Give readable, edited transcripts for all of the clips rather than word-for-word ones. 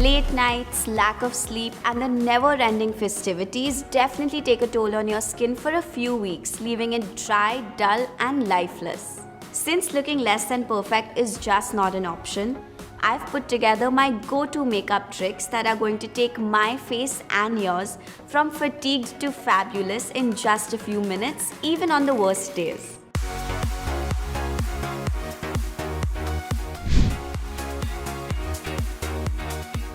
Late nights, lack of sleep, and the never-ending festivities definitely take a toll on your skin for a few weeks, leaving it dry, dull, and lifeless. Since looking less than perfect is just not an option, I've put together my go-to makeup tricks that are going to take my face and yours from fatigued to fabulous in just a few minutes, even on the worst days.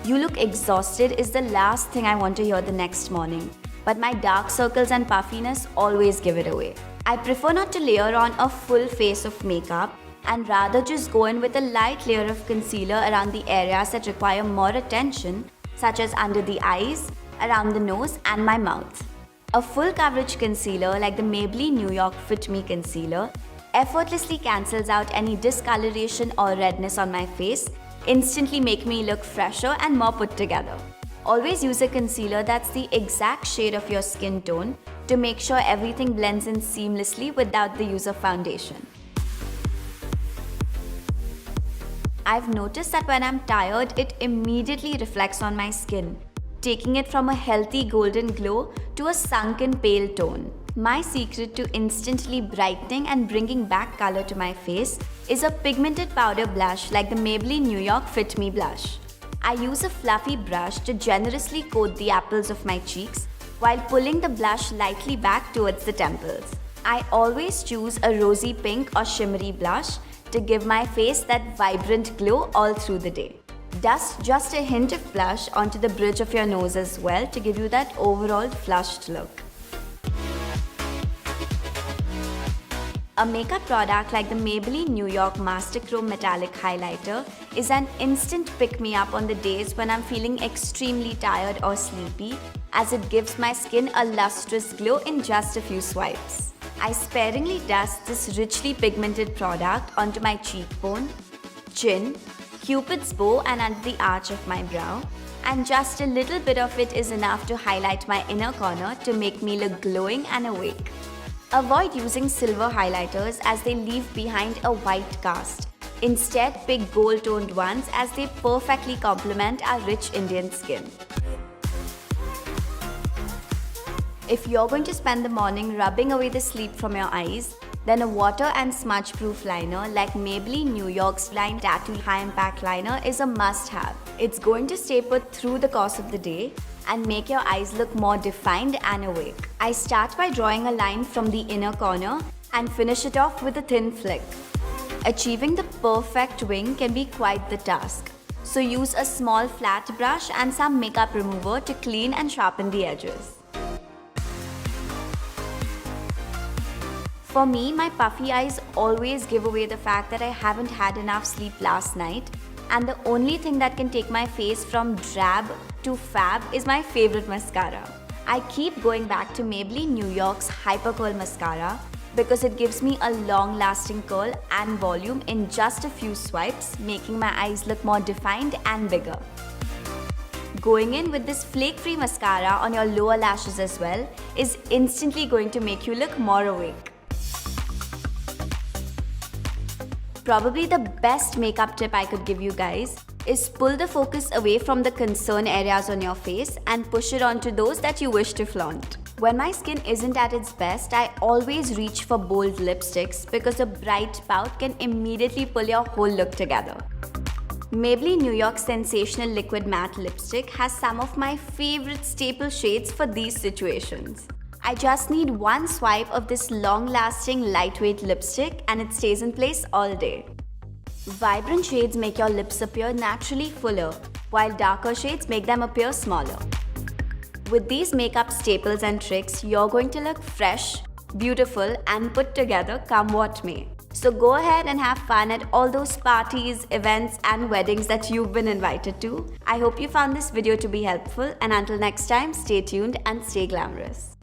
You look exhausted is the last thing I want to hear the next morning, but my dark circles and puffiness always give it away. I prefer not to layer on a full face of makeup and rather just go in with a light layer of concealer around the areas that require more attention, such as under the eyes, around the nose, and my mouth. A full coverage concealer like the Maybelline New York Fit Me Concealer effortlessly cancels out any discoloration or redness on my face, instantly make me look fresher and more put together. Always use a concealer that's the exact shade of your skin tone to make sure everything blends in seamlessly without the use of foundation. I've noticed that when I'm tired, it immediately reflects on my skin, taking it from a healthy golden glow to a sunken pale tone. My secret to instantly brightening and bringing back color to my face is a pigmented powder blush like the Maybelline New York Fit Me blush. I use a fluffy brush to generously coat the apples of my cheeks while pulling the blush lightly back towards the temples. I always choose a rosy pink or shimmery blush to give my face that vibrant glow all through the day. Dust just a hint of blush onto the bridge of your nose as well to give you that overall flushed look. A makeup product like the Maybelline New York Master Chrome Metallic Highlighter is an instant pick-me-up on the days when I'm feeling extremely tired or sleepy, as it gives my skin a lustrous glow in just a few swipes. I sparingly dust this richly pigmented product onto my cheekbone, chin, Cupid's bow and under the arch of my brow, and just a little bit of it is enough to highlight my inner corner to make me look glowing and awake. Avoid using silver highlighters as they leave behind a white cast. Instead, pick gold-toned ones as they perfectly complement our rich Indian skin. If you're going to spend the morning rubbing away the sleep from your eyes, then a water and smudge-proof liner like Maybelline New York's Line Tattoo High Impact Liner is a must-have. It's going to stay put through the course of the day and make your eyes look more defined and awake. I start by drawing a line from the inner corner and finish it off with a thin flick. Achieving the perfect wing can be quite the task, so use a small flat brush and some makeup remover to clean and sharpen the edges. For me, my puffy eyes always give away the fact that I haven't had enough sleep last night, and the only thing that can take my face from drab to fab is my favorite mascara. I keep going back to Maybelline New York's Hyper Curl Mascara because it gives me a long-lasting curl and volume in just a few swipes, making my eyes look more defined and bigger. Going in with this flake-free mascara on your lower lashes as well is instantly going to make you look more awake. Probably the best makeup tip I could give you guys is pull the focus away from the concern areas on your face and push it onto those that you wish to flaunt. When my skin isn't at its best, I always reach for bold lipsticks because a bright pout can immediately pull your whole look together. Maybelline New York Sensational Liquid Matte Lipstick has some of my favorite staple shades for these situations. I just need one swipe of this long-lasting lightweight lipstick and it stays in place all day. Vibrant shades make your lips appear naturally fuller, while darker shades make them appear smaller. With these makeup staples and tricks, you're going to look fresh, beautiful, and put together come what may. So go ahead and have fun at all those parties, events, and weddings that you've been invited to. I hope you found this video to be helpful, and until next time, stay tuned and stay glamorous.